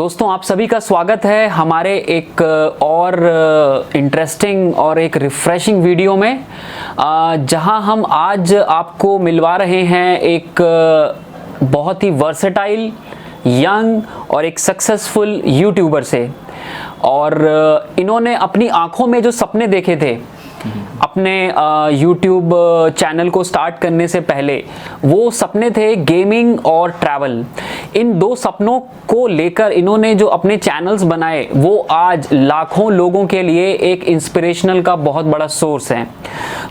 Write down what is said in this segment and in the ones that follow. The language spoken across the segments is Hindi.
दोस्तों आप सभी का स्वागत है हमारे एक और इंटरेस्टिंग और एक रिफ्रेशिंग वीडियो में, जहां हम आज आपको मिलवा रहे हैं एक बहुत ही वर्सेटाइल, यंग और एक सक्सेसफुल यूट्यूबर से। और इन्होंने अपनी आंखों में जो सपने देखे थे अपने यूट्यूब चैनल को स्टार्ट करने से पहले, वो सपने थे गेमिंग और ट्रैवल। इन दो सपनों को लेकर इन्होंने जो अपने चैनल्स बनाए वो आज लाखों लोगों के लिए एक इंस्पिरेशनल का बहुत बड़ा सोर्स है।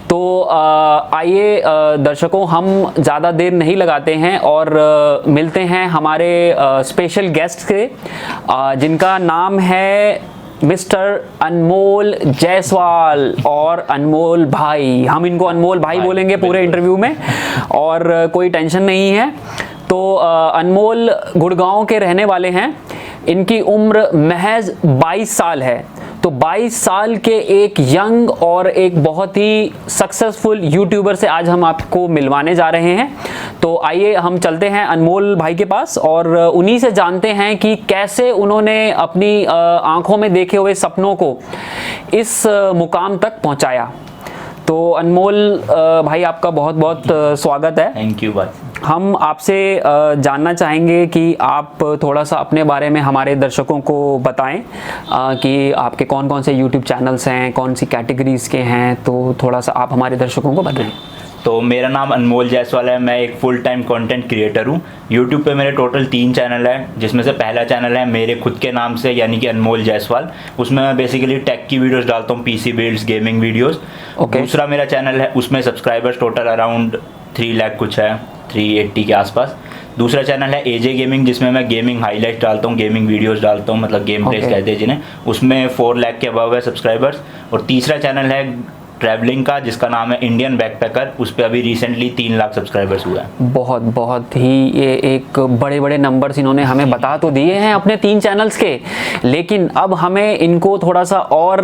तो आइए दर्शकों, हम ज़्यादा देर नहीं लगाते हैं और मिलते हैं हमारे स्पेशल गेस्ट के, जिनका नाम है मिस्टर अनमोल जायसवाल और अनमोल भाई। हम इनको अनमोल भाई बोलेंगे पूरे इंटरव्यू में, और कोई टेंशन नहीं है। तो अनमोल गुड़गांव के रहने वाले हैं। इनकी उम्र महज 22 साल है। तो 22 साल के एक यंग और एक बहुत ही सक्सेसफुल यूट्यूबर से आज हम आपको मिलवाने जा रहे हैं। तो आइए हम चलते हैं अनमोल भाई के पास और उन्हीं से जानते हैं कि कैसे उन्होंने अपनी आंखों में देखे हुए सपनों को इस मुकाम तक पहुंचाया। तो अनमोल भाई, आपका बहुत बहुत स्वागत है। थैंक यू भाई। हम आपसे जानना चाहेंगे कि आप थोड़ा सा अपने बारे में हमारे दर्शकों को बताएं कि आपके कौन कौन से यूट्यूब चैनल्स हैं, कौन सी कैटेगरीज के हैं। तो थोड़ा सा आप हमारे दर्शकों को बताएं। तो मेरा नाम अनमोल जायसवाल है। मैं एक फुल टाइम कंटेंट क्रिएटर हूँ। यूट्यूब पे मेरे टोटल 3 चैनल हैं, जिसमें से पहला चैनल है मेरे खुद के नाम से, यानी कि अनमोल जायसवाल। उसमें मैं बेसिकली टेक की वीडियोस डालता हूँ, पीसी बिल्ड्स, गेमिंग वीडियोस। दूसरा मेरा चैनल है, उसमें सब्सक्राइबर्स टोटल अराउंड 3 लाख कुछ है, 380 के आसपास। दूसरा चैनल है एजे गेमिंग, जिसमें मैं गेमिंग हाईलाइट डालता हूँ, गेमिंग वीडियोस डालता हूँ, मतलब गेम प्लेस कहते हैं जिन्हें। उसमें 4 लाख के अबव है सब्सक्राइबर्स। और तीसरा चैनल है ट्रैवलिंग का, जिसका नाम है इंडियन बैकपैकर। उस पर अभी रिसेंटली 3 लाख सब्सक्राइबर्स हुआ है। बहुत ही ये एक बड़े बड़े नंबर्स इन्होंने हमें बता तो दिए हैं अपने 3 चैनल्स के, लेकिन अब हमें इनको थोड़ा सा और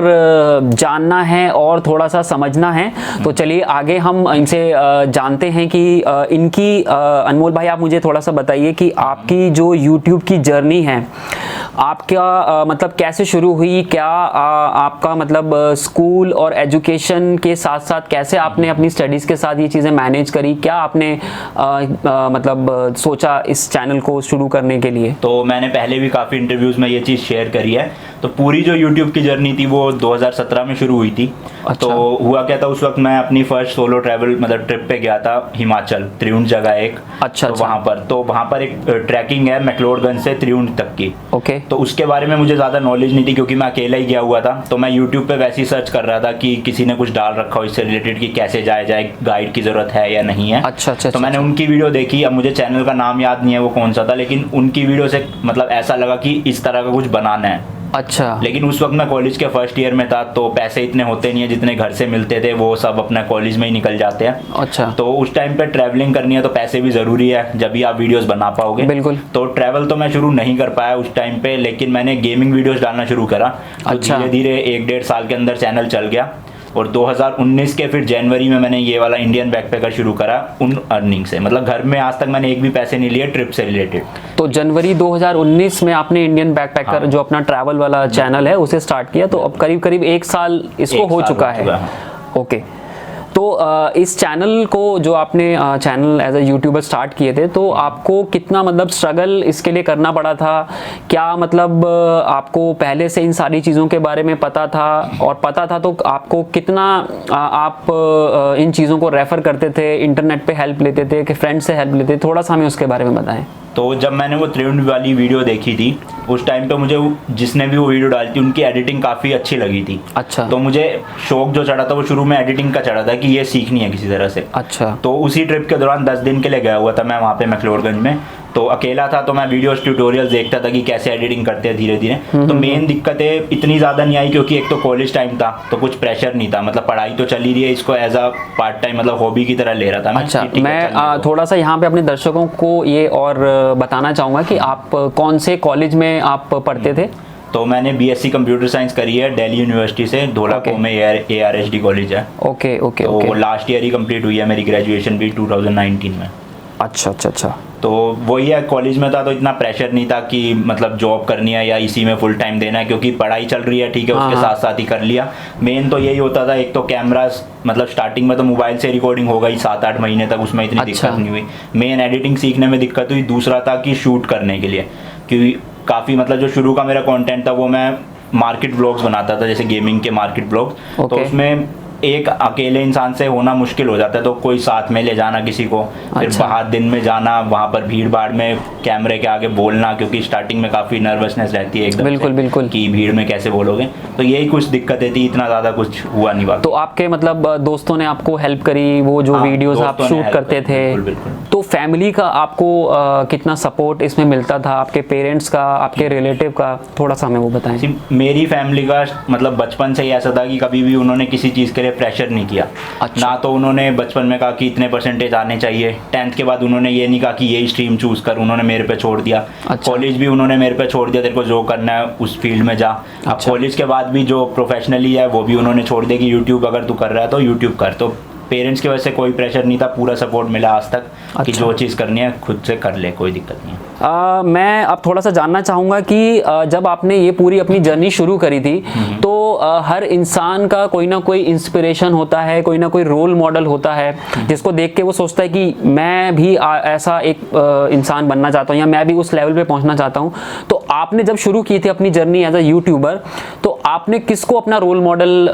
जानना है और थोड़ा सा समझना है। तो चलिए आगे हम इनसे जानते हैं कि इनकी अनमोल भाई, आप मुझे थोड़ा सा बताइए कि आपकी जो यूट्यूब की जर्नी है, आपका मतलब कैसे शुरू हुई, क्या आपका मतलब स्कूल और एजुकेशन के साथ साथ कैसे आपने अपनी स्टडीज़ के साथ ये चीज़ें मैनेज करी, क्या आपने मतलब सोचा इस चैनल को शुरू करने के लिए? तो मैंने पहले भी काफ़ी इंटरव्यूज़ में ये चीज़ शेयर करी है। तो पूरी जो यूट्यूब की जर्नी थी वो 2017 में शुरू हुई थी। अच्छा। तो हुआ क्या था, उस वक्त मैं अपनी फर्स्ट सोलो ट्रैवल मतलब ट्रिप पे गया था हिमाचल, त्रिउंड जगह एक। अच्छा। तो वहाँ पर एक ट्रैकिंग है मैक्लोडगंज से त्रिउंड तक की। ओके। तो उसके बारे में मुझे ज़्यादा नॉलेज नहीं थी, क्योंकि मैं अकेला ही गया हुआ था। तो मैं यूट्यूब पे वैसे ही सर्च कर रहा था कि किसी ने कुछ डाल रखा हो इससे रिलेटेड कि कैसे जाए गाइड की ज़रूरत है या नहीं है। अच्छा। तो मैंने उनकी वीडियो देखी। अब मुझे चैनल का नाम याद नहीं है वो कौन सा था, लेकिन उनकी वीडियो से मतलब ऐसा लगा कि इस तरह का कुछ बनाना है। अच्छा। लेकिन उस वक्त मैं कॉलेज के फर्स्ट ईयर में था, तो पैसे इतने होते नहीं है, जितने घर से मिलते थे वो सब अपना कॉलेज में ही निकल जाते हैं। अच्छा। तो उस टाइम पे ट्रैवलिंग करनी है तो पैसे भी ज़रूरी है, जब भी आप वीडियोस बना पाओगे। बिल्कुल। तो ट्रैवल तो मैं शुरू नहीं कर पाया उस टाइम पे, लेकिन मैंने गेमिंग वीडियोस डालना शुरू करा। तो धीरे धीरे 1-1.5 साल के अंदर चैनल चल गया। और 2019 के फिर जनवरी में मैंने ये वाला इंडियन बैकपैकर शुरू करा उन अर्निंग से। मतलब घर में आज तक मैंने एक भी पैसे नहीं लिए ट्रिप से रिलेटेड। तो जनवरी 2019 में आपने इंडियन बैकपैकर जो अपना ट्रैवल वाला चैनल है उसे स्टार्ट किया। तो अब करीब करीब 1 साल इसको हो चुका है। ओके। तो इस चैनल को जो आपने channel as a YouTuber start किए थे, तो आपको कितना मतलब स्ट्रगल इसके लिए करना पड़ा था? क्या मतलब आपको पहले से इन सारी चीज़ों के बारे में पता था, और पता था तो आपको कितना आप इन चीज़ों को रेफ़र करते थे, इंटरनेट पे हेल्प लेते थे कि फ्रेंड से हेल्प लेते थे? थोड़ा सा हमें उसके बारे में बताएं। तो जब मैंने वो त्रिउंड वाली वीडियो देखी थी, उस टाइम पे मुझे जिसने भी वो वीडियो डाली थी उनकी एडिटिंग काफ़ी अच्छी लगी थी। अच्छा। तो मुझे शौक जो चढ़ा था वो शुरू में एडिटिंग का चढ़ा था कि ये सीखनी है किसी तरह से। अच्छा। तो उसी ट्रिप के दौरान 10 दिन के लिए गया हुआ था मैं वहाँ पे मैक्लोडगंज में। तो अकेला था, तो मैं वीडियोस ट्यूटोरियल्स देखता था कि कैसे एडिटिंग करते हैं धीरे धीरे। तो मेन दिक्कतें इतनी ज़्यादा नहीं आई, क्योंकि एक तो कॉलेज टाइम था तो कुछ प्रेशर नहीं था। मतलब पढ़ाई तो चल ही रही है, इसको एज अ पार्ट टाइम मतलब हॉबी की तरह ले रहा था मैं। अच्छा। मैं थोड़ा सा यहाँ पे अपने दर्शकों को ये और बताना चाहूँगा कि आप कौन से कॉलेज में आप पढ़ते थे? तो मैंने बीएससी कंप्यूटर साइंस करी है दिल्ली यूनिवर्सिटी से, धौलाकुंभ में ARSD कॉलेज है। ओके। तो लास्ट ईयर ही कंप्लीट हुई है मेरी ग्रेजुएशन भी 2019 में। अच्छा। तो वही है, कॉलेज में था तो इतना प्रेशर नहीं था कि मतलब जॉब करनी है या इसी में फुल टाइम देना है, क्योंकि पढ़ाई चल रही है, ठीक है, उसके साथ साथ ही कर लिया। मेन तो यही होता था, एक तो कैमरा, मतलब स्टार्टिंग में तो मोबाइल से रिकॉर्डिंग हो गई 7-8 महीने तक, उसमें इतनी दिक्कत नहीं हुई। मेन एडिटिंग सीखने में दिक्कत हुई। दूसरा था कि शूट करने के लिए, क्योंकि काफ़ी मतलब जो शुरू का मेरा कंटेंट था वो मैं मार्केट ब्लॉग्स बनाता था, जैसे गेमिंग के मार्केट ब्लॉग्स। तो उसमें एक अकेले इंसान से होना मुश्किल हो जाता है, तो कोई साथ में ले जाना किसी को, फिर बाहर दिन में जाना, वहाँ पर भीड़ भाड़ में कैमरे के आगे बोलना, क्योंकि स्टार्टिंग में काफ़ी नर्वसनेस रहती है एकदम बिल्कुल बिल्कुल कि भीड़ में कैसे बोलोगे। तो यही कुछ दिक्कतें थी, इतना ज़्यादा कुछ हुआ नहीं बात। तो आपके मतलब दोस्तों ने आपको हेल्प करी, वो जो वीडियोस आप शूट करते थे? बिल्कुल। तो फैमिली का आपको कितना सपोर्ट इसमें मिलता था, आपके पेरेंट्स का, आपके रिलेटिव का, थोड़ा सा हमें वो बताएं। मेरी फैमिली का मतलब बचपन से ही ऐसा था कि कभी भी उन्होंने किसी चीज़ के लिए प्रेशर नहीं किया। अच्छा। ना तो उन्होंने बचपन में कहा कि इतने परसेंटेज आने चाहिए, 10th के बाद उन्होंने ये नहीं कहा कि यही स्ट्रीम चूज कर, उन्होंने मेरे पे छोड़ दिया। अच्छा। कॉलेज भी उन्होंने मेरे पे छोड़ दिया, तेरे को जो करना है उस फील्ड में जा। अब कॉलेज के बाद भी जो प्रोफेशनली है वो भी उन्होंने छोड़ दिया कि यूट्यूब अगर तू कर रहा है तो यूट्यूब कर। तो पेरेंट्स की वजह से कोई प्रेशर नहीं था, पूरा सपोर्ट मिला आज तक कि जो चीज़ करनी है खुद से कर ले, कोई दिक्कत नहीं है। मैं अब थोड़ा सा जानना चाहूँगा कि जब आपने ये पूरी अपनी जर्नी शुरू करी थी तो हर इंसान का कोई ना कोई इंस्पिरेशन होता है, कोई ना कोई रोल मॉडल होता है जिसको देख के वो सोचता है कि मैं भी ऐसा एक इंसान बनना चाहता हूँ या मैं भी उस लेवल पे पहुँचना चाहता हूँ। तो आपने जब शुरू की थी अपनी जर्नी एज अ यूट्यूबर, तो आपने किसको अपना रोल मॉडल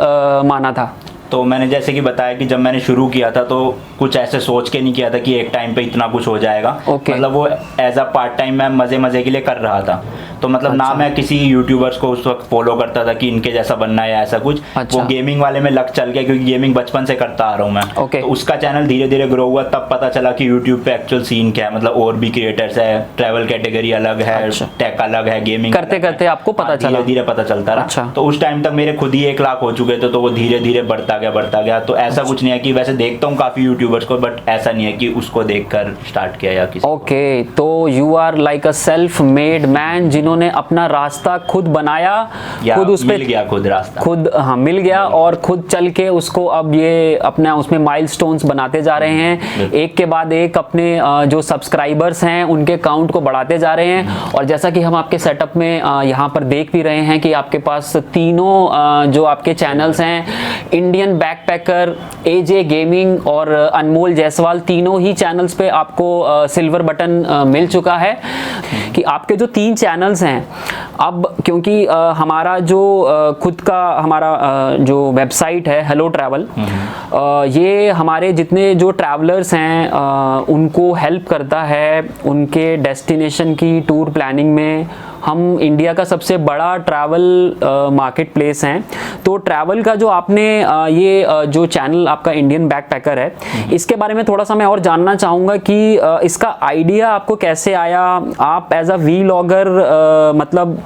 माना था? तो मैंने जैसे कि बताया कि जब मैंने शुरू किया था तो कुछ ऐसे सोच के नहीं किया था कि एक टाइम पे इतना कुछ हो जाएगा। मतलब वो एज अ पार्ट टाइम मैं मज़े के लिए कर रहा था। तो मतलब ना मैं किसी यूट्यूबर्स को उस वक्त फॉलो करता था कि इनके जैसा बनना है या ऐसा कुछ। वो गेमिंग वाले में लक चल गया, क्योंकि गेमिंग बचपन से करता आ रहा हूँ मैं। तो उसका चैनल धीरे धीरे ग्रो हुआ, तब पता चला कि यूट्यूब पे एक्चुअल सीन क्या है, मतलब और भी क्रिएटर्स है, ट्रैवल कैटेगरी अलग है, टेक अलग है, गेमिंग करते करते आपको पता चला, धीरे धीरे पता चलता रहा। तो उस टाइम तक मेरे खुद ही 1 लाख हो चुके थे, तो वो धीरे धीरे बढ़ता गया। तो ऐसा कुछ नहीं है कि, वैसे देखता हूँ काफी यूट्यूबर्स को, बट ऐसा नहीं है कि उसको देखकर स्टार्ट किया या किसी। ओके, तो you are like a self made man, जिन्होंने अपना रास्ता खुद बनाया, खुद उस पे मिल गया, खुद रास्ता खुद मिल गया और खुद चल के उसको अब ये अपना उसमें माइलस्टोन्स बनाते जा रहे हैं, एक के बाद एक अपने जो सब्सक्राइबर्स हैं उनके काउंट को बढ़ाते जा रहे हैं। और जैसा कि हम आपके सेटअप में यहाँ पर देख भी रहे हैं कि आपके पास तीनों जो आपके चैनल्स हैं, इंडियन बैकपैकर, एजे गेमिंग और अनमोल जायसवाल, तीनों ही चैनल्स पे आपको सिल्वर बटन मिल चुका है कि आपके जो 3 चैनल्स हैं, अब क्योंकि हमारा जो खुद का हमारा जो वेबसाइट है हेलो ट्रैवल, ये हमारे जितने जो ट्रैवलर्स हैं उनको हेल्प करता है उनके डेस्टिनेशन की टूर प्लानिंग में। हम इंडिया का सबसे बड़ा ट्रैवल मार्केट प्लेस हैं। तो ट्रैवल का जो आपने ये जो चैनल आपका इंडियन बैकपैकर है, इसके बारे में थोड़ा सा मैं और जानना चाहूँगा कि इसका आइडिया आपको कैसे आया? आप एज अ वीलॉगर मतलब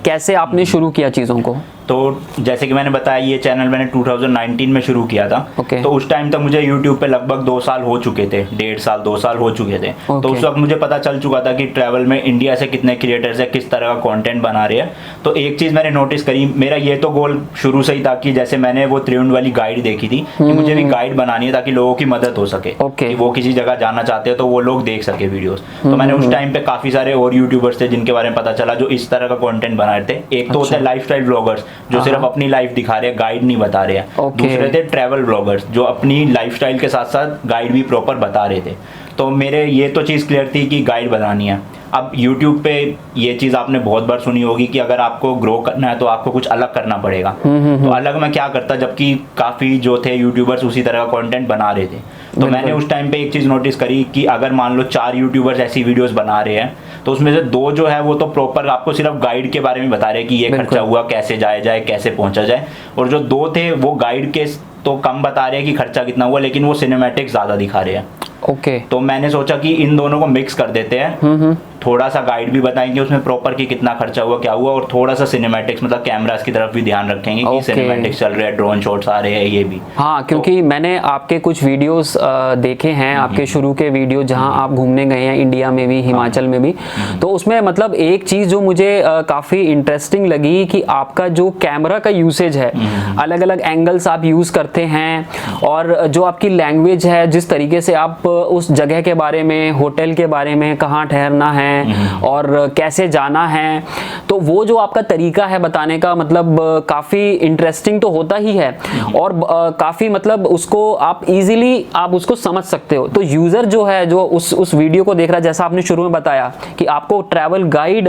कैसे आपने शुरू किया चीज़ों को? तो जैसे कि मैंने बताया, ये चैनल मैंने 2019 में शुरू किया था। तो उस टाइम तक मुझे YouTube पे लगभग 2 साल हो चुके थे, 1.5 साल 2 साल हो चुके थे। तो उस वक्त मुझे पता चल चुका था कि ट्रैवल में इंडिया से कितने क्रिएटर्स है, किस तरह का कंटेंट बना रहे हैं। तो एक चीज़ मैंने नोटिस करी, मेरा ये तो गोल शुरू से ही था कि जैसे मैंने वो त्रिउंड वाली गाइड देखी थी कि मुझे भी गाइड बनानी है ताकि लोगों की मदद हो सके, कि वो किसी जगह जाना चाहते हैं तो वो लोग देख सके वीडियोस। तो मैंने उस टाइम पे काफ़ी सारे और यूट्यूबर्स थे जिनके बारे में पता चला जो इस तरह का कंटेंट बना रहे थे। एक तो होते हैं लाइफस्टाइल ब्लॉगर्स जो सिर्फ अपनी लाइफ दिखा रहे हैं, गाइड नहीं बता रहे हैं। दूसरे थे ट्रैवल ब्लॉगर्स जो अपनी लाइफस्टाइल के साथ साथ गाइड भी प्रॉपर बता रहे थे। तो मेरे ये तो चीज़ क्लियर थी कि गाइड बनानी है। अब YouTube पे ये चीज़ आपने बहुत बार सुनी होगी कि अगर आपको ग्रो करना है तो आपको कुछ अलग करना पड़ेगा। तो अलग मैं क्या करता, जबकि काफ़ी जो थे यूट्यूबर्स उसी तरह का कंटेंट बना रहे थे। तो मैंने उस टाइम पे एक चीज़ नोटिस करी कि अगर मान लो 4 यूट्यूबर्स ऐसी वीडियोस बना रहे हैं तो उसमें से 2 जो है वो तो प्रॉपर आपको सिर्फ गाइड के बारे में बता रहे हैं कि ये खर्चा हुआ, कैसे जाया जाए, कैसे पहुंचा जाए। और जो 2 थे वो गाइड के तो कम बता रहे हैं कि खर्चा कितना हुआ, लेकिन वो सिनेमैटिक्स ज़्यादा दिखा रहे हैं। ओके। तो मैंने सोचा कि इन दोनों को मिक्स कर देते हैं, थोड़ा सा गाइड भी बताएंगे उसमें प्रॉपर कि कितना खर्चा हुआ, क्या हुआ, और थोड़ा सा सिनेमैटिक्स मतलब कैमरास की तरफ भी ध्यान रखेंगे कि सिनेमैटिक्स चल रहे हैं, ड्रोन शॉट्स आ रहे हैं, ये भी। हाँ, क्योंकि मैंने आपके कुछ वीडियोस देखे हैं, आपके शुरू के वीडियो जहां आप घूमने गए हैं, इंडिया में भी, हिमाचल में भी। तो उसमें मतलब एक चीज़ जो मुझे काफ़ी इंटरेस्टिंग लगी कि आपका जो कैमरा का यूसेज है, अलग अलग एंगल्स आप यूज़ करते हैं, और जो आपकी लैंग्वेज है, जिस तरीके से आप उस जगह के बारे में, होटल के बारे में, कहाँ ठहरना है और कैसे जाना है, तो वो जो आपका तरीका है बताने का, मतलब काफ़ी इंटरेस्टिंग तो होता ही है, और काफ़ी मतलब उसको आप इजीली आप उसको समझ सकते हो। तो यूज़र जो है, जो उस वीडियो को देख रहा है, जैसा आपने शुरू में बताया कि आपको ट्रैवल गाइड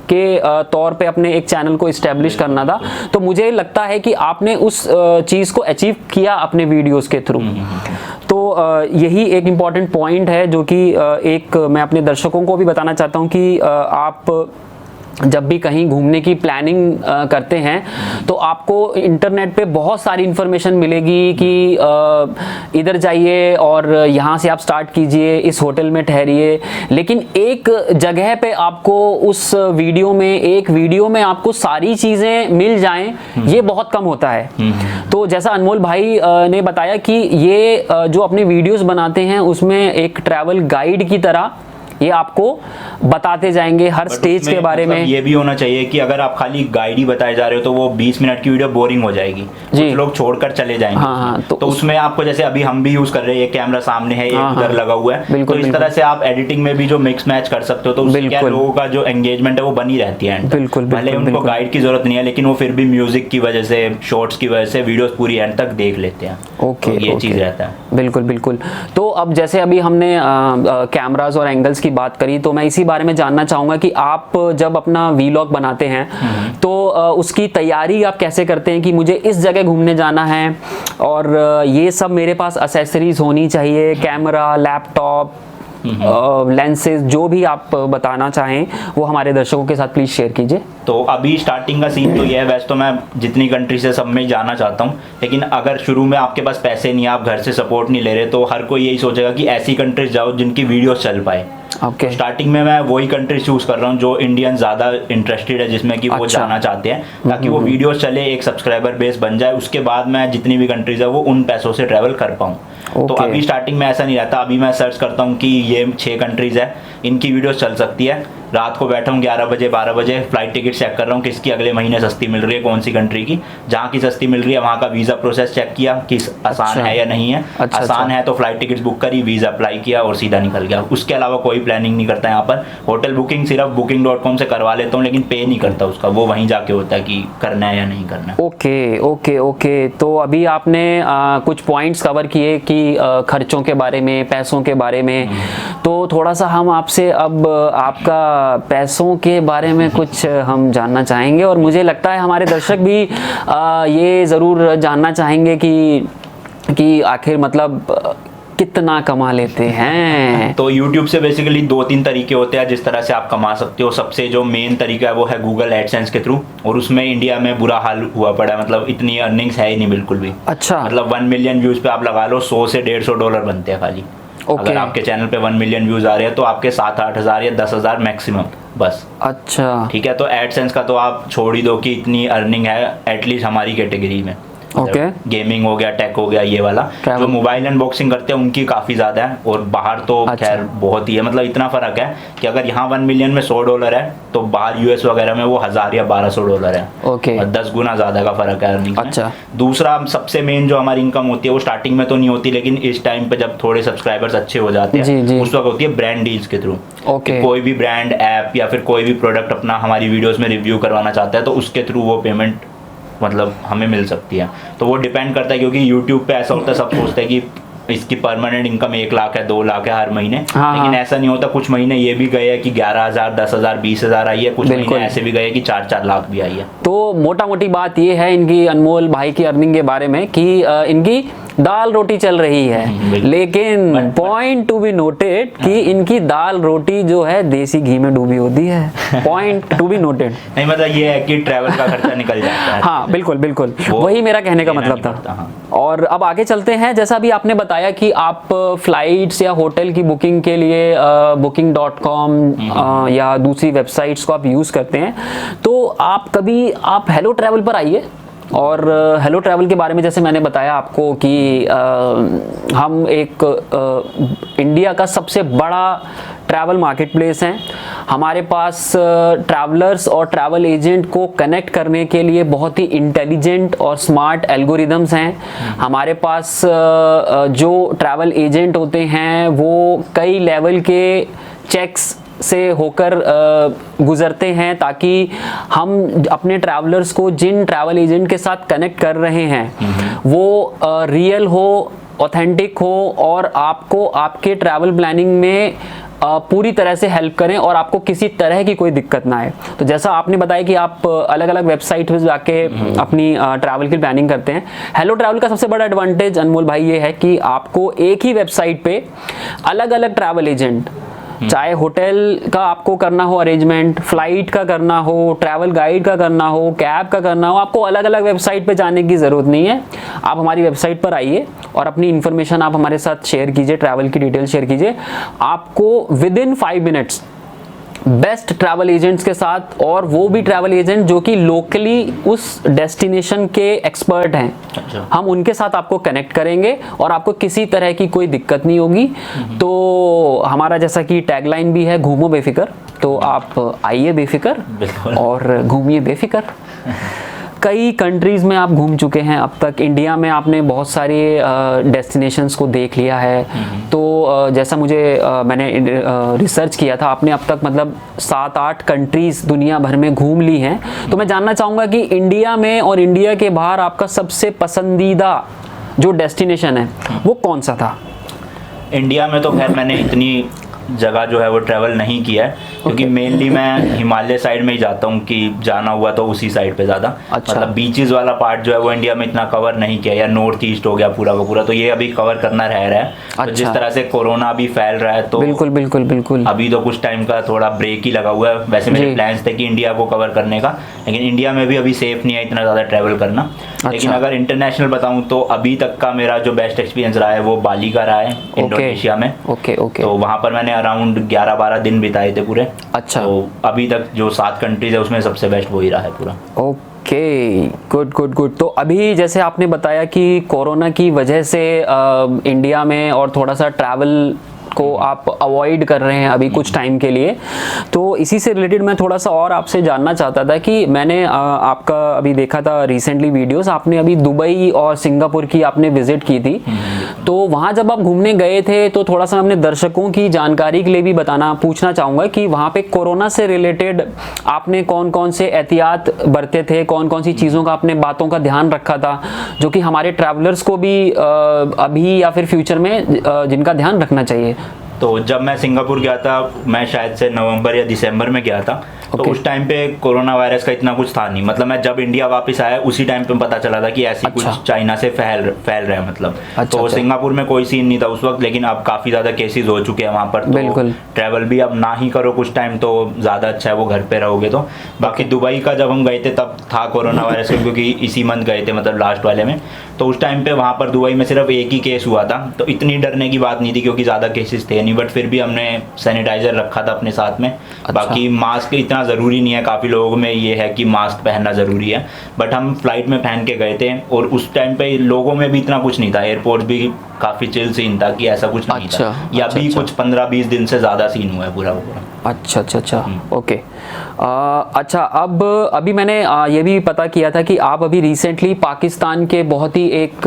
के तौर पे अपने एक चैनल को इस्टेब्लिश करना था, तो मुझे लगता है कि आपने उस चीज़ को अचीव किया अपने वीडियोस के थ्रू। तो यही एक इम्पॉर्टेंट पॉइंट है जो कि एक मैं अपने दर्शकों को भी बताना चाहता हूँ कि आप जब भी कहीं घूमने की प्लानिंग करते हैं तो आपको इंटरनेट पे बहुत सारी इन्फॉर्मेशन मिलेगी कि इधर जाइए और यहाँ से आप स्टार्ट कीजिए, इस होटल में ठहरिए, लेकिन एक जगह पे आपको उस एक वीडियो में आपको सारी चीज़ें मिल जाएं, ये बहुत कम होता है। तो जैसा अनमोल भाई ने बताया कि ये जो अपने वीडियोस बनाते हैं उसमें एक ट्रैवल गाइड की तरह ये आपको बताते जाएंगे हर स्टेज के बारे में। ये भी होना चाहिए कि अगर आप खाली गाइड ही बताए जा रहे हो तो वो 20 मिनट की वीडियो बोरिंग हो जाएगी, कुछ लोग छोड़कर चले जाएंगे। हाँ, तो उसमें आपको, जैसे अभी हम भी यूज कर रहे हैं, ये कैमरा सामने है, एक उधर लगा हुआ है, तो इस तरह से आप एडिटिंग में भी जो मिक्स मैच कर सकते हो, तो उससे क्या लोगों का जो एंगेजमेंट है वो बनी रहती है। भले उनको गाइड की जरूरत नहीं है, लेकिन वो फिर भी म्यूजिक की वजह से, शॉर्ट्स की वजह से वीडियोस पूरी एंड तक देख लेते हैं। ओके, ये चीज रहता है। बिल्कुल। तो अब जैसे अभी हमने कैमरास और एंगल्स की बात करी, तो मैं इसी बारे में जानना चाहूँगा कि आप जब अपना वीलॉग बनाते हैं तो उसकी तैयारी आप कैसे करते हैं कि मुझे इस जगह घूमने जाना है और ये सब मेरे पास एक्सेसरीज होनी चाहिए, कैमरा, लैपटॉप, लेंसेज, जो भी आप बताना चाहें वो हमारे दर्शकों के साथ प्लीज शेयर कीजिए। तो अभी स्टार्टिंग का सीन तो ये है, वैसे तो मैं जितनी कंट्री से सब में जाना चाहता हूँ, लेकिन अगर शुरू में आपके पास पैसे नहीं है, आप घर से सपोर्ट नहीं ले रहे, तो हर कोई यही सोचेगा कि ऐसी कंट्रीज जाओ जिनकी वीडियोस चल पाए। Okay. स्टार्टिंग में मैं वही कंट्री चूज कर रहा हूँ जो इंडियन ज़्यादा इंटरेस्टेड है, जिसमें कि वो जाना चाहते हैं, ताकि वो वीडियोस चले, एक सब्सक्राइबर बेस बन जाए, उसके बाद मैं जितनी भी कंट्रीज है वो उन पैसों से ट्रैवल कर पाऊँ। तो अभी स्टार्टिंग में ऐसा नहीं रहता। अभी मैं सर्च करता हूँ कि ये 6 कंट्रीज है, इनकी वीडियोस चल सकती है, रात को बैठा हूँ 11 बजे 12 बजे फ्लाइट टिकट चेक कर रहा हूँ किसकी अगले महीने सस्ती मिल रही है, कौन सी कंट्री की। जहाँ की सस्ती मिल रही है वहाँ का वीज़ा प्रोसेस चेक किया कि आसान है या नहीं है। आसान है तो फ्लाइट टिकट बुक करी, वीज़ा अप्लाई किया और सीधा निकल गया। उसके अलावा कोई प्लानिंग नहीं करता यहाँ पर। होटल बुकिंग सिर्फ booking.com से करवा लेता हूँ, लेकिन पे नहीं करता उसका, वो वहीं जाके होता है कि करना है या नहीं करना है। ओके। तो अभी आपने कुछ पॉइंट्स कवर किए कि खर्चों के बारे में, पैसों के बारे में, तो थोड़ा सा हम आपसे अब आपका पैसों के बारे में कुछ हम जानना चाहेंगे, और मुझे लगता है हमारे दर्शक भी ये ज़रूर जानना चाहेंगे कि आखिर मतलब कितना कमा लेते हैं। तो YouTube से बेसिकली 2-3 तरीके होते हैं जिस तरह से आप कमा सकते हो। सबसे जो मेन तरीका है वो है गूगल एडसेंस के थ्रू, और उसमें इंडिया में बुरा हाल हुआ पड़ा है, मतलब इतनी अर्निंग्स है ही नहीं बिल्कुल भी। अच्छा, मतलब 1 मिलियन व्यूज पे आप लगा लो $100 से $150 बनते हैं खाली। अगर आपके चैनल पे 1 मिलियन व्यूज आ रहे हैं तो आपके 7-8 हज़ार या 10 हज़ार मैक्सिमम बस। अच्छा, ठीक है। तो एडसेंस का तो आप छोड़ ही दो कि इतनी अर्निंग है एटलीस्ट हमारी कैटेगरी में। गेमिंग हो गया, टेक हो गया, ये वाला जो मोबाइल अनबॉक्सिंग करते हैं उनकी काफ़ी ज़्यादा है, और बाहर तो खैर बहुत ही है। मतलब इतना फ़र्क है कि अगर यहाँ 1 मिलियन में $100 है तो बाहर यूएस वगैरह में वो 1000 या $1200 है। ओके, 10 गुना ज़्यादा का फ़र्क है अर्निंग में। अच्छा। दूसरा सबसे मेन जो हमारी इनकम होती है वो स्टार्टिंग में तो नहीं होती, लेकिन इस टाइम पे जब थोड़े सब्सक्राइबर्स अच्छे हो जाते हैं उस वक्त होती है ब्रांड डील्स के थ्रू। कोई भी ब्रांड, ऐप या फिर कोई भी प्रोडक्ट अपना हमारी वीडियोज़ में रिव्यू करवाना चाहता है तो उसके थ्रू वो पेमेंट मतलब हमें मिल सकती है। तो वो डिपेंड करता है, क्योंकि YouTube पे ऐसा होता है, सब सोचते हैं कि इसकी परमानेंट इनकम 1 लाख है, 2 लाख है हर महीने। लेकिन ऐसा नहीं होता। कुछ महीने ये भी गए हैं कि 11,000, 10,000, 20,000 आई है, कुछ महीने ऐसे भी गए कि 4-4 लाख भी आई है। तो मोटा मोटी बात ये है इनकी, अनमोल भाई की अर्निंग के बारे में, कि इनकी दाल रोटी चल रही है, लेकिन पॉइंट टू बी नोटेड कि इनकी दाल रोटी जो है देसी घी में डूबी होती है। Point to be noted. नहीं मतलब ये है कि ट्रैवल का खर्चा निकल जाता है। हाँ बिल्कुल बिल्कुल, वही मेरा कहने का मतलब था। हाँ। और अब आगे चलते हैं। जैसा अभी आपने बताया कि आप फ्लाइट्स या होटल की बुकिंग के लिए booking.com या दूसरी वेबसाइट्स को आप यूज़ करते हैं, तो आप हेलो ट्रैवल पर आइए। और हेलो ट्रैवल के बारे में जैसे मैंने बताया आपको कि हम एक इंडिया का सबसे बड़ा ट्रैवल मार्केट प्लेस हैं। हमारे पास ट्रैवलर्स और ट्रैवल एजेंट को कनेक्ट करने के लिए बहुत ही इंटेलिजेंट और स्मार्ट एल्गोरिदम्स हैं। हमारे पास जो ट्रैवल एजेंट होते हैं वो कई लेवल के चेक्स से होकर गुजरते हैं, ताकि हम अपने ट्रैवलर्स को जिन ट्रैवल एजेंट के साथ कनेक्ट कर रहे हैं वो रियल हो, ऑथेंटिक हो और आपको आपके ट्रैवल प्लानिंग में पूरी तरह से हेल्प करें और आपको किसी तरह की कोई दिक्कत ना आए। तो जैसा आपने बताया कि आप अलग अलग वेबसाइट पे जाके अपनी ट्रैवल की प्लानिंग करते हैं। हेलो ट्रैवल का सबसे बड़ा एडवांटेज अनमोल भाई ये है कि आपको एक ही वेबसाइट पे अलग अलग ट्रैवल एजेंट, चाहे होटल का आपको करना हो अरेंजमेंट, फ्लाइट का करना हो, ट्रैवल गाइड का करना हो, कैब का करना हो, आपको अलग अलग वेबसाइट पे जाने की ज़रूरत नहीं है। आप हमारी वेबसाइट पर आइए और अपनी इन्फॉर्मेशन आप हमारे साथ शेयर कीजिए, ट्रैवल की डिटेल शेयर कीजिए। आपको with in 5 minutes best travel agents के साथ, और वो भी ट्रैवल एजेंट जो कि लोकली उस डेस्टिनेशन के एक्सपर्ट हैं, अच्छा। हम उनके साथ आपको कनेक्ट करेंगे और आपको किसी तरह की कोई दिक्कत नहीं होगी। तो हमारा जैसा कि टैगलाइन भी है, घूमो बेफिक्र, तो आप आइए बेफिक्र और घूमिए बेफिक्र। कई कंट्रीज़ में आप घूम चुके हैं अब तक। इंडिया में आपने बहुत सारे डेस्टिनेशंस को देख लिया है। तो जैसा मैंने रिसर्च किया था, आपने अब तक मतलब 7-8 कंट्रीज़ दुनिया भर में घूम ली हैं। तो मैं जानना चाहूँगा कि इंडिया में और इंडिया के बाहर आपका सबसे पसंदीदा जो डेस्टिनेशन है वो कौन सा था? इंडिया में तो खैर मैंने इतनी जगह जो है वो ट्रैवल नहीं किया है, क्योंकि मेनली मैं हिमालय साइड में ही जाता हूँ कि जाना हुआ तो उसी साइड पे ज़्यादा। अच्छा। मतलब बीचेस वाला पार्ट जो है वो इंडिया में इतना कवर नहीं किया, या नॉर्थ ईस्ट हो गया पूरा का पूरा, तो ये अभी कवर करना रह रहा है। अच्छा। तो जिस तरह से कोरोना अभी फैल रहा है तो बिल्कुल बिल्कुल बिल्कुल अभी तो कुछ टाइम का थोड़ा ब्रेक ही लगा हुआ है। वैसे मेरे प्लान्स थे कि इंडिया को कवर करने का, लेकिन इंडिया में भी अभी सेफ नहीं है इतना ज़्यादा ट्रैवल करना। लेकिन अगर इंटरनेशनल बताऊँ तो अभी तक का मेरा जो बेस्ट एक्सपीरियंस रहा है वो बाली का रहा है, इंडोनेशिया में। ओके। तो वहाँ पर मैंने अराउंड 11-12 दिन बिताए थे पूरे। अच्छा। तो अभी तक जो 7 कंट्रीज है उसमें सबसे बेस्ट वही रहा है पूरा। Okay, good good good. तो अभी जैसे आपने बताया कि कोरोना की वजह से इंडिया में और थोड़ा सा ट्रैवल को आप अवॉइड कर रहे हैं अभी कुछ टाइम के लिए, तो इसी से रिलेटेड मैं थोड़ा सा और आपसे जानना चाहता था कि मैंने आपका अभी देखा था रिसेंटली वीडियोस, आपने अभी दुबई और सिंगापुर की आपने विजिट की थी। तो वहाँ जब आप घूमने गए थे तो थोड़ा सा अपने दर्शकों की जानकारी के लिए भी पूछना चाहूँगा कि वहाँ पे कोरोना से रिलेटेड आपने कौन कौन से एहतियात बरते थे, कौन कौन सी चीज़ों का आपने बातों का ध्यान रखा था जो कि हमारे ट्रैवलर्स को भी अभी या फिर फ्यूचर में जिनका ध्यान रखना चाहिए? तो जब मैं सिंगापुर गया था, मैं शायद से नवंबर या दिसंबर में गया था। तो उस टाइम पे कोरोना वायरस का इतना कुछ था नहीं। मतलब मैं जब इंडिया वापस आया उसी टाइम पे पता चला था कि ऐसी कुछ चाइना से फैल रहा है मतलब। तो सिंगापुर में कोई सीन नहीं था उस वक्त, लेकिन अब काफ़ी ज़्यादा केसेस हो चुके हैं वहाँ पर। तो ट्रैवल भी अब ना ही करो कुछ टाइम, तो ज़्यादा अच्छा है वो घर पे रहोगे तो। बाकी दुबई का जब हम गए थे तब था कोरोना वायरस, क्योंकि इसी मंथ गए थे मतलब लास्ट वाले में। तो उस टाइम पे वहाँ पर दुबई में सिर्फ एक ही केस हुआ था, तो इतनी डरने की बात नहीं थी क्योंकि ज़्यादा केसेस थे नहीं। बट फिर भी हमने सैनिटाइजर रखा था अपने साथ में। बाकी मास्क इतना ज़रूरी नहीं है, काफ़ी लोगों में ये है कि मास्क पहनना ज़रूरी है, बट हम फ्लाइट में पहन के गए थे। और उस टाइम पे लोगों में भी इतना कुछ नहीं था, एयरपोर्ट भी काफ़ी चिल सीन था कि ऐसा कुछ नहीं था। या अभी कुछ 15-20 दिन से ज़्यादा सीन हुआ है पूरा पूरा। अच्छा, ओके। अच्छा, अब अभी मैंने ये भी पता किया था कि आप अभी रिसेंटली पाकिस्तान के बहुत ही एक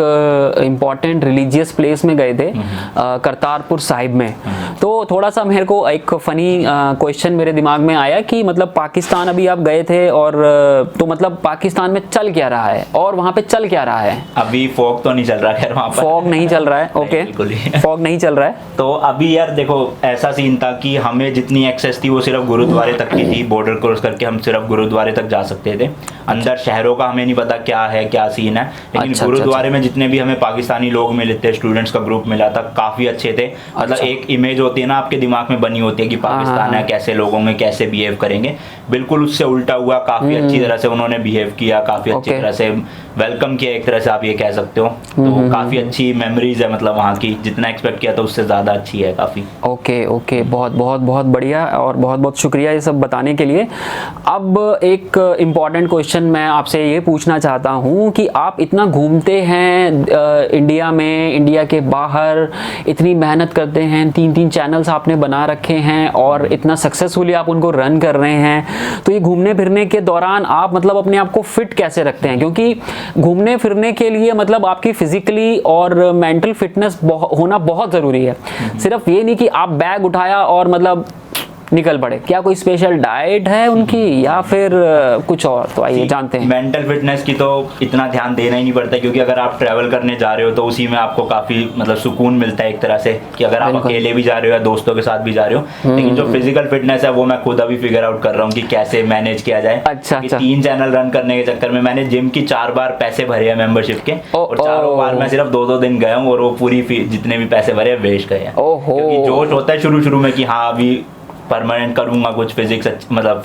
इम्पॉर्टेंट रिलीजियस प्लेस में गए थे, करतारपुर साहिब में। तो थोड़ा सा मेरे को एक फ़नी क्वेश्चन मेरे दिमाग में आया कि मतलब पाकिस्तान अभी आप गए थे, और तो मतलब पाकिस्तान में चल क्या रहा है और वहाँ पे चल क्या रहा है? अभी फॉग तो नहीं चल रहा है वहाँ पर। फॉग नहीं चल रहा है, ओके। फॉग नहीं चल रहा है। तो अभी यार देखो, ऐसा सीन था कि हमें जितनी एक्सेस थी वो सिर्फ गुरुद्वारे तक की थी, बॉर्डर क्रॉस करके हम सिर्फ गुरुद्वारे तक जा सकते थे। अंदर शहरों का हमें नहीं पता क्या है, क्या सीन है, लेकिन गुरुद्वारे में जितने भी हमें पाकिस्तानी लोग मिले थे, स्टूडेंट्स का ग्रुप मिला था, काफ़ी अच्छे थे। मतलब एक इमेज होती है ना आपके दिमाग में बनी होती है कि पाकिस्तान है, कैसे लोग होंगे, कैसे बिहेव करेंगे, बिल्कुल उससे उल्टा हुआ। काफ़ी अच्छी तरह से उन्होंने बिहेव किया, काफ़ी अच्छी तरह से वेलकम किया, एक तरह से आप ये कह सकते हो। तो काफ़ी अच्छी मेमोरीज है, मतलब वहाँ की जितना एक्सपेक्ट किया था उससे ज़्यादा अच्छी है काफ़ी। ओके ओके, बहुत बहुत बहुत बढ़िया और बहुत बहुत शुक्रिया ये सब बताने के लिए। अब एक इम्पॉर्टेंट क्वेश्चन मैं आपसे ये पूछना चाहता हूँ कि आप इतना घूमते हैं इंडिया में, इंडिया के बाहर इतनी मेहनत करते हैं, 3 चैनल्स आपने बना रखे हैं और इतना सक्सेसफुली आप उनको रन कर रहे हैं, तो ये घूमने फिरने के दौरान आप मतलब अपने आप को फिट कैसे रखते हैं? क्योंकि घूमने फिरने के लिए मतलब आपकी फिजिकली और मेंटल फिटनेस होना बहुत ज़रूरी है। सिर्फ ये नहीं कि आप बैग उठाया और मतलब निकल पड़े। क्या कोई स्पेशल डाइट है उनकी या फिर कुछ और? तो आइए जानते हैं। मेंटल फिटनेस की तो इतना ध्यान देना ही नहीं पड़ता, क्योंकि अगर आप ट्रैवल करने जा रहे हो तो उसी में आपको काफ़ी मतलब सुकून मिलता है एक तरह से, कि अगर आप अकेले भी जा रहे हो या दोस्तों के साथ भी जा रहे हो। लेकिन जो फिजिकल फिटनेस है वो मैं खुद अभी फिगर आउट कर रहा हूँ कि कैसे मैनेज किया जाए। अच्छा। 3 चैनल रन करने के चक्कर में मैंने जिम की 4 बार पैसे भरे हैं मेंबरशिप के, और 4 बार मैं सिर्फ 2-2 दिन गया हूँ और वो पूरी जितने भी पैसे भरे हैं वेस्ट गए हैं। क्योंकि जोश होता है शुरू में कि हाँ अभी परमानेंट करूंगा कुछ मतलब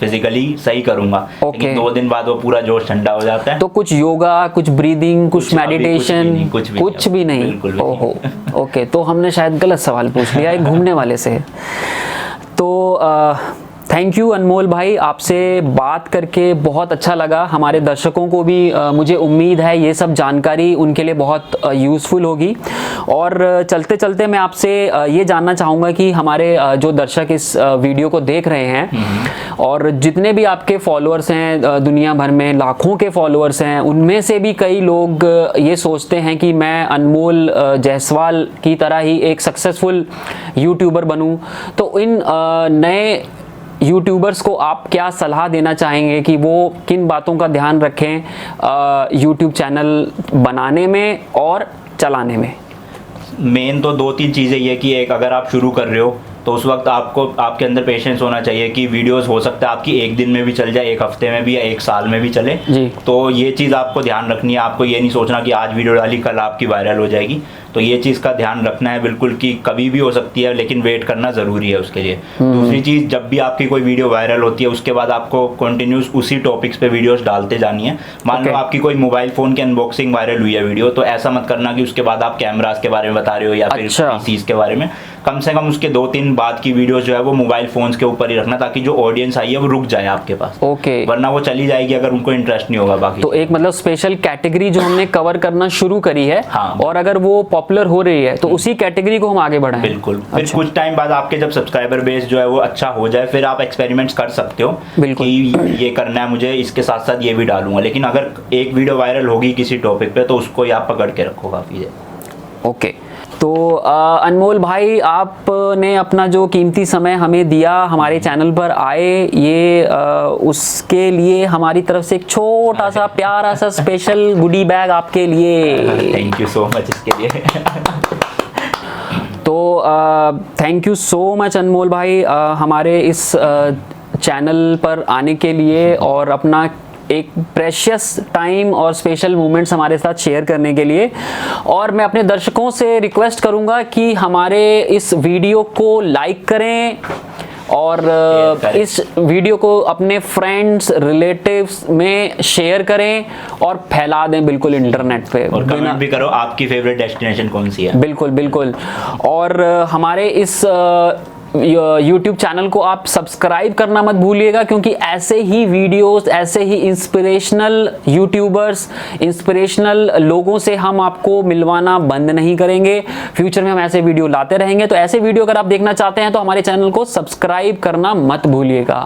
फिजिकली सही करूंगा, लेकिन 2 दिन बाद वो पूरा जोश ठंडा हो जाता है। तो कुछ योगा, कुछ ब्रीदिंग, कुछ मेडिटेशन, कुछ भी नहीं? बिल्कुल। ओहो, ओके, तो हमने शायद गलत सवाल पूछ लिया एक घूमने वाले से। तो थैंक यू अनमोल भाई, आपसे बात करके बहुत अच्छा लगा। हमारे दर्शकों को भी मुझे उम्मीद है ये सब जानकारी उनके लिए बहुत यूज़फुल होगी। और चलते चलते मैं आपसे ये जानना चाहूँगा कि हमारे जो दर्शक इस वीडियो को देख रहे हैं और जितने भी आपके फॉलोअर्स हैं, दुनिया भर में लाखों के फॉलोअर्स हैं, उनमें से भी कई लोग ये सोचते हैं कि मैं अनमोल जायसवाल की तरह ही एक सक्सेसफुल यूट्यूबर बनूँ। तो इन नए यूट्यूबर्स को आप क्या सलाह देना चाहेंगे कि वो किन बातों का ध्यान रखें यूट्यूब चैनल बनाने में और चलाने में? मेन तो 2-3 चीज़ें ये कि एक, अगर आप शुरू कर रहे हो तो उस वक्त आपके अंदर पेशेंस होना चाहिए कि वीडियोस हो सकता है आपकी 1 दिन में भी चल जाए, 1 हफ्ते में भी, या 1 साल में भी चले जी। तो ये चीज़ आपको ध्यान रखनी है। आपको ये नहीं सोचना कि आज वीडियो डाली कल आपकी वायरल हो जाएगी। तो ये चीज़ का ध्यान रखना है बिल्कुल कि कभी भी हो सकती है, लेकिन वेट करना ज़रूरी है उसके लिए। दूसरी चीज़, जब भी आपकी कोई वीडियो वायरल होती है उसके बाद आपको कंटिन्यूस उसी टॉपिक्स पे वीडियोस डालते जानी है। मान लो आपकी कोई मोबाइल फ़ोन की अनबॉक्सिंग वायरल हुई है वीडियो, तो ऐसा मत करना कि उसके बाद आप कैमरास के बारे में बता रहे हो या फिर पीसीज के बारे में। कम से कम उसके 2-3 बाद की वीडियोस जो है वो मोबाइल फोन्स के ऊपर ही रखना, ताकि जो ऑडियंस आई है वो रुक जाए आपके पास। ओके। वरना वो चली जाएगी अगर उनको इंटरेस्ट नहीं होगा बाकी। तो एक मतलब स्पेशल कैटेगरी जो हमने कवर करना शुरू करी है, हाँ। और अगर वो पॉपुलर हो रही है तो उसी कैटेगरी को हम आगे बढ़ाएं। बिल्कुल। फिर कुछ टाइम बाद आपके जब सब्सक्राइबर बेस जो है वो अच्छा हो जाए, फिर आप एक्सपेरिमेंट्स कर सकते हो कि ये करना है मुझे, इसके साथ साथ ये भी डालूंगा। लेकिन अगर एक वीडियो वायरल होगी किसी टॉपिक पे तो उसको ही आप पकड़ के रखो काफी है। ओके। तो अनमोल भाई, आपने अपना जो कीमती समय हमें दिया, हमारे चैनल पर आए, ये उसके लिए हमारी तरफ से एक छोटा सा प्यारा सा स्पेशल गुडी बैग आपके लिए। थैंक यू सो मच इसके लिए। तो थैंक यू सो मच अनमोल भाई, हमारे इस चैनल पर आने के लिए और अपना एक प्रेशियस टाइम और स्पेशल मोमेंट्स हमारे साथ शेयर करने के लिए। और मैं अपने दर्शकों से रिक्वेस्ट करूंगा कि हमारे इस वीडियो को लाइक करें और इस वीडियो को अपने फ्रेंड्स रिलेटिव्स में शेयर करें और फैला दें बिल्कुल इंटरनेट पे। और कमेंट भी करो आपकी फेवरेट डेस्टिनेशन कौन सी है। बिल्कुल बिल्कुल। और हमारे इस YouTube चैनल को आप सब्सक्राइब करना मत भूलिएगा, क्योंकि ऐसे ही वीडियोस, ऐसे ही इंस्पिरेशनल यूट्यूबर्स, इंस्पिरेशनल लोगों से हम आपको मिलवाना बंद नहीं करेंगे। फ्यूचर में हम ऐसे वीडियो लाते रहेंगे। तो ऐसे वीडियो अगर आप देखना चाहते हैं तो हमारे चैनल को सब्सक्राइब करना मत भूलिएगा।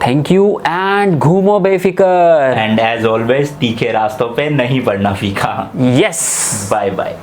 थैंक यू एंड घूमो बेफिकर। एंड एज ऑलवेज तीखे रास्तों पे नहीं पड़ना फीका। यस। Bye bye.